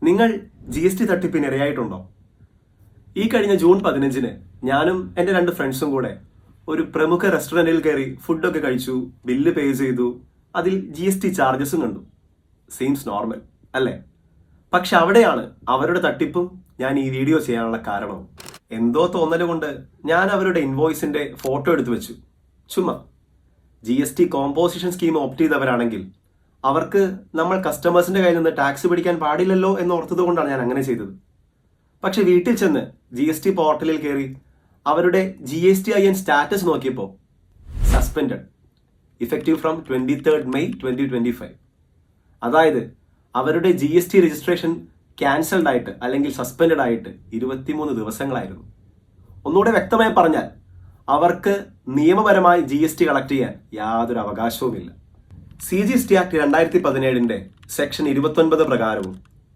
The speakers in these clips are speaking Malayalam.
നിങ്ങൾ GST തട്ടിപ്പിന് ഇരയായിട്ടുണ്ടോ? ഈ കഴിഞ്ഞ ജൂൺ 15-ന് ഞാനും എൻ്റെ 2 ഫ്രണ്ട്സും കൂടെ ഒരു പ്രമുഖ റെസ്റ്റോറൻറ്റിൽ കയറി ഫുഡൊക്കെ കഴിച്ചു, ബില്ല് പേ ചെയ്തു, അതിൽ GST ചാർജസും കണ്ടു. സീംസ് നോർമൽ അല്ലേ? പക്ഷെ അവിടെയാണ് അവരുടെ തട്ടിപ്പും ഞാൻ ഈ വീഡിയോ ചെയ്യാനുള്ള കാരണവും. എന്തോ തോന്നലുകൊണ്ട് ഞാൻ അവരുടെ ഇൻവോയ്സിന്റെ ഫോട്ടോ എടുത്തു വെച്ചു. ചുമ്മാ GST കോമ്പോസിഷൻ സ്കീം ഓപ്റ്റ് ചെയ്തവരാണെങ്കിൽ അവർക്ക് നമ്മൾ കസ്റ്റമേഴ്സിന്റെ കയ്യിൽ നിന്ന് ടാക്സ് പിടിക്കാൻ പാടില്ലല്ലോ എന്ന് ഓർത്തത് കൊണ്ടാണ് ഞാൻ അങ്ങനെ ചെയ്തത്. പക്ഷെ വീട്ടിൽ ചെന്ന് GST പോർട്ടലിൽ കയറി അവരുടെ GSTIN സ്റ്റാറ്റസ് നോക്കിയപ്പോൾ സസ്പെൻഡഡ്, ഇഫക്റ്റീവ് ഫ്രം 23 May 2025. അതായത് അവരുടെ GST രജിസ്ട്രേഷൻ ക്യാൻസൽഡ് ആയിട്ട് അല്ലെങ്കിൽ സസ്പെൻഡഡ് ആയിട്ട് 23 ദിവസങ്ങളായിരുന്നു. ഒന്നുകൂടെ വ്യക്തമായി പറഞ്ഞാൽ അവർക്ക് നിയമപരമായി GST കളക്ട് ചെയ്യാൻ യാതൊരു അവകാശവുമില്ല. CGST ആക്ട് 2017 സെക്ഷൻ 29 പ്രകാരവും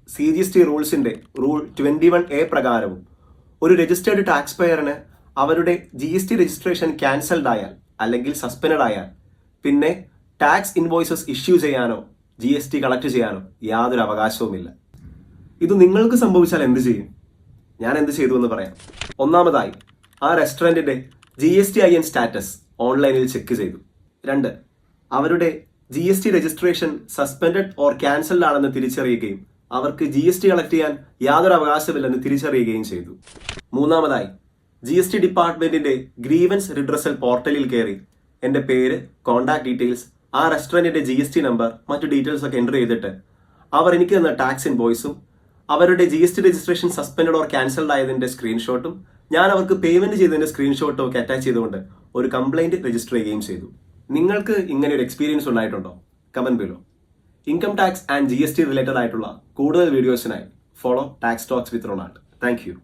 CGST റൂൾസിന്റെ റൂൾ 21A പ്രകാരവും ഒരു രജിസ്റ്റേർഡ് ടാക്സ് പെയറിന് അവരുടെ GST രജിസ്ട്രേഷൻ ക്യാൻസൽഡ് ആയാൽ അല്ലെങ്കിൽ സസ്പെൻഡ് ആയാൽ പിന്നെ ടാക്സ് ഇൻവോയ്സസ് ഇഷ്യൂ ചെയ്യാനോ GST കളക്ട് ചെയ്യാനോ യാതൊരു അവകാശവുമില്ല. ഇത് നിങ്ങൾക്ക് സംഭവിച്ചാൽ എന്ത് ചെയ്യും? ഞാൻ എന്ത് ചെയ്തു എന്ന് പറയാം. ഒന്നാമതായി, ആ റെസ്റ്റോറൻറ്റിന്റെ GSTIN സ്റ്റാറ്റസ് ഓൺലൈനിൽ ചെക്ക് ചെയ്തു. 2, അവരുടെ GST registration suspended or cancelled ആണെന്ന് തിരിച്ചറിയുകയും അവർക്ക് GST കളക്ട് ചെയ്യാൻ യാതൊരു അവകാശമില്ലെന്ന് തിരിച്ചറിയുകയും ചെയ്തു. മൂന്നാമതായി, GST ഡിപ്പാർട്ട്മെന്റിന്റെ ഗ്രീവൻസ് റിഡ്രസൽ പോർട്ടലിൽ കയറി എൻ്റെ പേര്, കോൺടാക്ട് ഡീറ്റെയിൽസ്, ആ റെസ്റ്റോറൻറ്റിന്റെ GST നമ്പർ, മറ്റു ഡീറ്റെയിൽസ് ഒക്കെ എൻ്റർ ചെയ്തിട്ട് അവർ എനിക്ക് തന്ന ടാക്സ് ഇൻവോയ്സും അവരുടെ GST registration suspended or cancelled ആയതിന്റെ സ്ക്രീൻഷോട്ടും ഞാൻ അവർക്ക് പേയ്മെന്റ് ചെയ്തതിന്റെ സ്ക്രീൻഷോട്ടും ഒക്കെ അറ്റാച്ച് ചെയ്തുകൊണ്ട് ഒരു കംപ്ലൈന്റ് രജിസ്റ്റർ ചെയ്യുകയും ചെയ്തു. നിങ്ങൾക്ക് ഇങ്ങനെ ഒരു എക്സ്പീരിയൻസ് ഉണ്ടായിട്ടുണ്ടോ? Comment below. Income tax and GST related ആയിട്ടുള്ള കൂടുതൽ വീഡിയോസിനായി follow tax talks with Ronald. Thank U.